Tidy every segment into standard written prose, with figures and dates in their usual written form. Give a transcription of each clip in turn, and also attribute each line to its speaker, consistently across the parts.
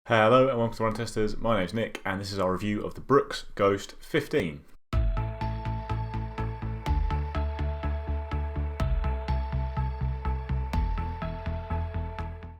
Speaker 1: Hello and welcome to Run Testers. My name's Nick and this is our review of the Brooks Ghost 15.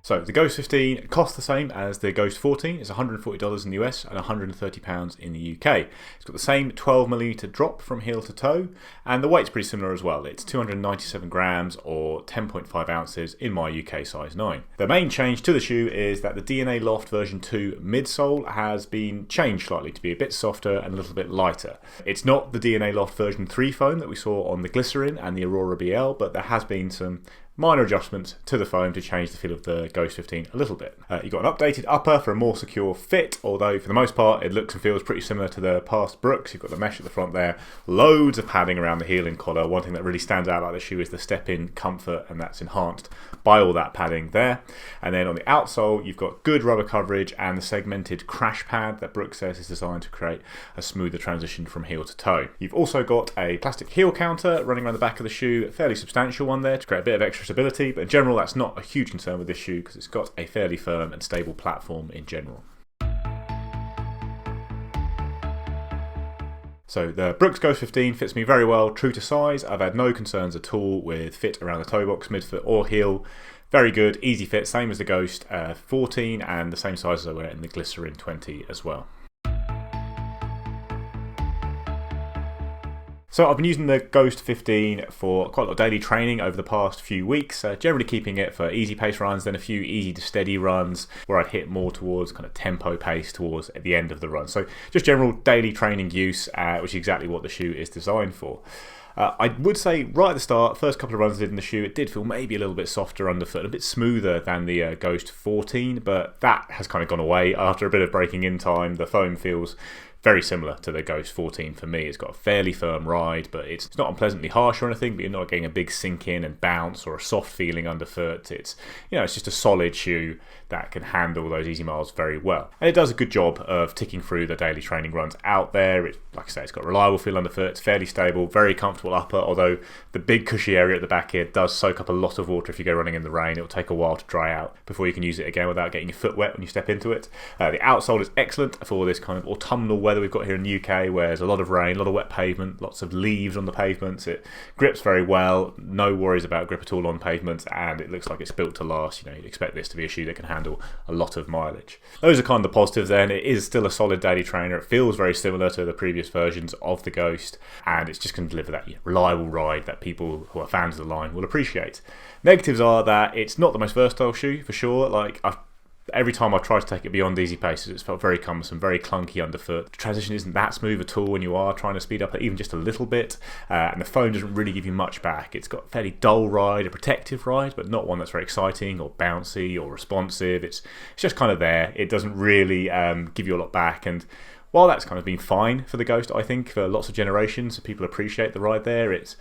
Speaker 1: So the Ghost 15 costs the same as the Ghost 14. It's $140 in the US and £130 in the UK. It's got the same 12mm drop from heel to toe, and the weight's pretty similar as well. It's 297 grams or 10.5 ounces in my UK size 9. The main change to the shoe is that the DNA Loft version 2 midsole has been changed slightly to be a bit softer and a little bit lighter. It's not the DNA Loft version 3 foam that we saw on the Glycerin and the Aurora BL, but there has been some minor adjustments to the foam to change the feel of the Ghost 15 a little bit. You've got an updated upper for a more secure fit, although for the most part it looks and feels pretty similar to the past Brooks. You've got the mesh at the front there, loads of padding around the heel and collar. One thing that really stands out about the shoe is the step-in comfort, and that's enhanced by all that padding there. And then on the outsole you've got good rubber coverage and the segmented crash pad that Brooks says is designed to create a smoother transition from heel to toe. You've also got a plastic heel counter running around the back of the shoe, a fairly substantial one there to create a bit of extra stability, but in general that's not a huge concern with this shoe because it's got a fairly firm and stable platform in general. So the Brooks Ghost 15 fits me very well, true to size. I've had no concerns at all with fit around the toe box, midfoot or heel. Very good, easy fit, same as the Ghost 14 and the same size as I wear in the Glycerin 20 as well. So I've been using the Ghost 15 for quite a lot of daily training over the past few weeks, generally keeping it for easy pace runs, then a few easy to steady runs where I'd hit more towards kind of tempo pace towards at the end of the run. So just general daily training use, which is exactly what the shoe is designed for. I would say right at the start, first couple of runs I did in the shoe, it did feel maybe a little bit softer underfoot, a bit smoother than the Ghost 14, but that has kind of gone away after a bit of breaking in time. The foam feels very similar to the Ghost 14 for me. It's got a fairly firm ride, but it's not unpleasantly harsh or anything, but you're not getting a big sink in and bounce or a soft feeling underfoot. It's just a solid shoe that can handle those easy miles very well. And it does a good job of ticking through the daily training runs out there. Like I say, it's got a reliable feel underfoot, it's fairly stable, very comfortable upper, although the big cushy area at the back here does soak up a lot of water if you go running in the rain. It'll take a while to dry out before you can use it again without getting your foot wet when you step into it. The outsole is excellent for this kind of autumnal weather we've got here in the UK, where there's a lot of rain, a lot of wet pavement, lots of leaves on the pavements. It grips very well, no worries about grip at all on pavements, and it looks like it's built to last. You'd expect this to be a shoe that can handle a lot of mileage. Those are kind of the positives then. It is still a solid daily trainer. It feels very similar to the previous versions of the Ghost, and it's just going to deliver that reliable ride that people who are fans of the line will appreciate. Negatives are that it's not the most versatile shoe for sure. Every time I've tried to take it beyond easy paces, it's felt very cumbersome, very clunky underfoot. The transition isn't that smooth at all when you are trying to speed up even just a little bit, and the foam doesn't really give you much back. It's got a fairly dull ride, a protective ride, but not one that's very exciting or bouncy or responsive. It's just kind of there. It doesn't really give you a lot back, and while that's kind of been fine for the Ghost, I think for lots of generations, people appreciate the ride there. It's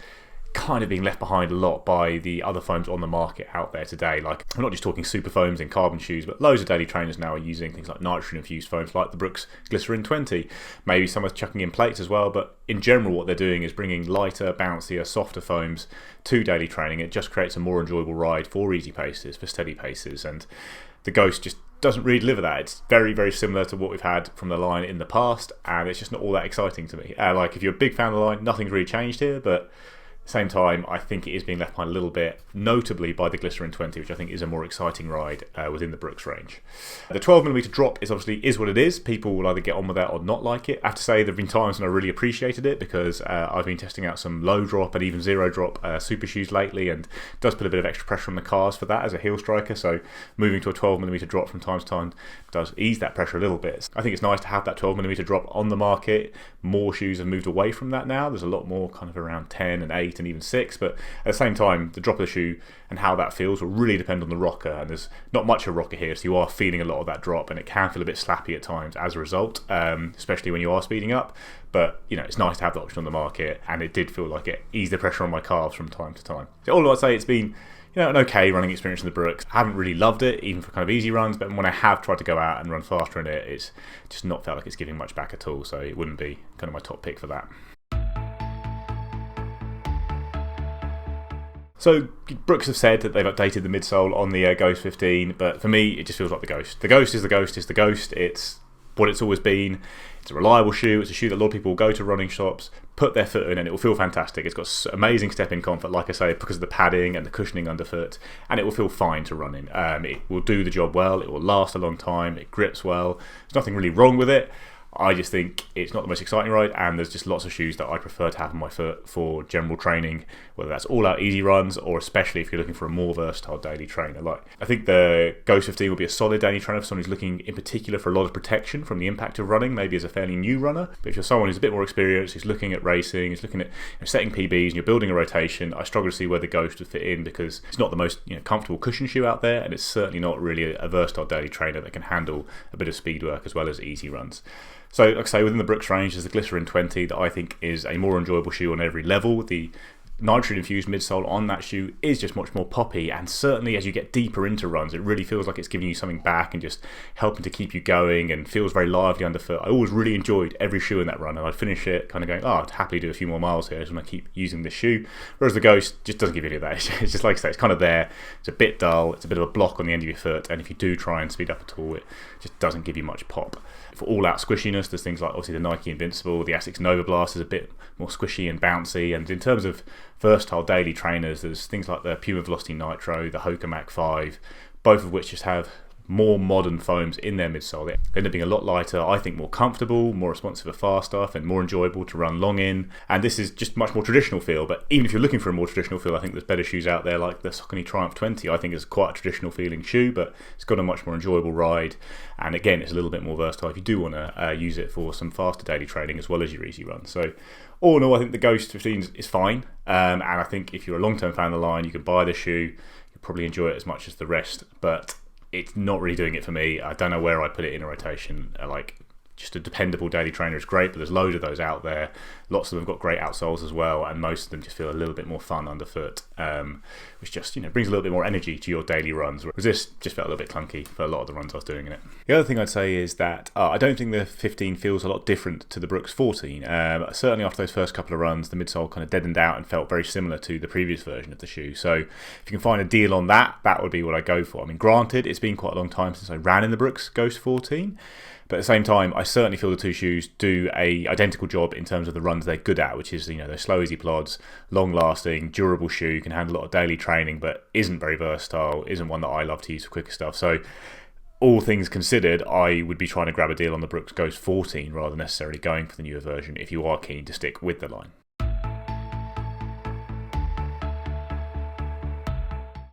Speaker 1: kind of being left behind a lot by the other foams on the market out there today. Like, I'm not just talking super foams in carbon shoes, but loads of daily trainers now are using things like nitrogen infused foams like the Brooks Glycerin 20. Maybe some are chucking in plates as well, but in general what they're doing is bringing lighter, bouncier, softer foams to daily training. It just creates a more enjoyable ride for easy paces, for steady paces, and the Ghost just doesn't really deliver that. It's very, very similar to what we've had from the line in the past, and it's just not all that exciting to me. If you're a big fan of the line, nothing's really changed here, but same time, I think it is being left behind a little bit, notably by the Glycerin 20, which I think is a more exciting ride within the Brooks range. The 12mm drop is what it is. People will either get on with that or not like it. I have to say there have been times when I really appreciated it because I've been testing out some low drop and even zero drop super shoes lately, and it does put a bit of extra pressure on the calves for that as a heel striker, so moving to a 12mm drop from time to time does ease that pressure a little bit. I think it's nice to have that 12mm drop on the market. More shoes have moved away from that now. There's a lot more kind of around 10 and 8 and even 6, but at the same time the drop of the shoe and how that feels will really depend on the rocker, and there's not much of a rocker here, so you are feeling a lot of that drop and it can feel a bit slappy at times as a result, especially when you are speeding up. But it's nice to have the option on the market, and it did feel like it eased the pressure on my calves from time to time. So all I'd say, it's been an okay running experience in the Brooks. I haven't really loved it, even for kind of easy runs, but when I have tried to go out and run faster in it, it's just not felt like it's giving much back at all, so it wouldn't be kind of my top pick for that. So Brooks have said that they've updated the midsole on the Ghost 15, but for me, it just feels like the Ghost. The Ghost is the Ghost is the Ghost. It's what it's always been. It's a reliable shoe. It's a shoe that a lot of people will go to running shops, put their foot in, and it will feel fantastic. It's got amazing step-in comfort, like I say, because of the padding and the cushioning underfoot, and it will feel fine to run in. It will do the job well. It will last a long time. It grips well. There's nothing really wrong with it. I just think it's not the most exciting ride, and there's just lots of shoes that I prefer to have on my foot for general training, whether that's all-out easy runs or especially if you're looking for a more versatile daily trainer. I think the Ghost 15 will be a solid daily trainer for someone who's looking in particular for a lot of protection from the impact of running, maybe as a fairly new runner. But if you're someone who's a bit more experienced, who's looking at racing, who's looking at setting PBs and you're building a rotation, I struggle to see where the Ghost would fit in because it's not the most comfortable cushion shoe out there, and it's certainly not really a versatile daily trainer that can handle a bit of speed work as well as easy runs. So, like I say, within the Brooks range, there's the Glycerin 20 that I think is a more enjoyable shoe on every level. The nitrogen-infused midsole on that shoe is just much more poppy, and certainly as you get deeper into runs, it really feels like it's giving you something back and just helping to keep you going and feels very lively underfoot. I always really enjoyed every shoe in that run, and I'd finish it kind of going, I'd happily do a few more miles here. I just want to keep using this shoe. Whereas the Ghost just doesn't give you any of that. It's just like I say, it's kind of there. It's a bit dull. It's a bit of a block on the end of your foot, and if you do try and speed up at all, it just doesn't give you much pop. For all-out squishiness, there's things like obviously the Nike Invincible, the Asics Nova Blast is a bit more squishy and bouncy, and in terms of versatile daily trainers, there's things like the Puma Velocity Nitro, the Hoka Mach 5, both of which just have more modern foams in their midsole. They end up being a lot lighter, I think more comfortable, more responsive to fast stuff, and more enjoyable to run long in. And this is just much more traditional feel, but even if you're looking for a more traditional feel, I think there's better shoes out there like the Saucony Triumph 20. I think is quite a traditional feeling shoe, but it's got a much more enjoyable ride. And again, it's a little bit more versatile if you do want to use it for some faster daily training as well as your easy run. So all in all, I think the Ghost 15 is fine. And I think if you're a long-term fan of the line, you can buy the shoe. You'll probably enjoy it as much as the rest, but it's not really doing it for me. I don't know where I'd put it in a rotation. Just a dependable daily trainer is great, but there's loads of those out there. Lots of them have got great outsoles as well, and most of them just feel a little bit more fun underfoot, which just brings a little bit more energy to your daily runs. Whereas this just felt a little bit clunky for a lot of the runs I was doing in it. The other thing I'd say is that I don't think the 15 feels a lot different to the Brooks 14. Certainly after those first couple of runs, the midsole kind of deadened out and felt very similar to the previous version of the shoe. So if you can find a deal on that, that would be what I go for. I mean, granted, it's been quite a long time since I ran in the Brooks Ghost 14. But at the same time, I certainly feel the two shoes do a identical job in terms of the runs they're good at, which is, they're slow, easy plods, long-lasting, durable shoe, can handle a lot of daily training, but isn't very versatile, isn't one that I love to use for quicker stuff. So all things considered, I would be trying to grab a deal on the Brooks Ghost 14 rather than necessarily going for the newer version if you are keen to stick with the line.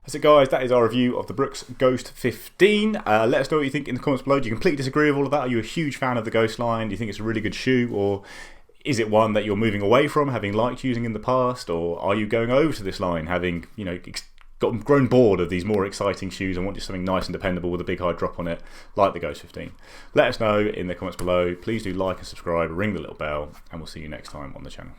Speaker 1: That's it, guys. That is our review of the Brooks Ghost 15. Let us know what you think in the comments below. Do you completely disagree with all of that? Are you a huge fan of the Ghost line? Do you think it's a really good shoe? Or is it one that you're moving away from, having liked using in the past? Or are you going over to this line, having grown bored of these more exciting shoes and want just something nice and dependable with a big high drop on it, like the Ghost 15? Let us know in the comments below. Please do like and subscribe, ring the little bell, and we'll see you next time on the channel.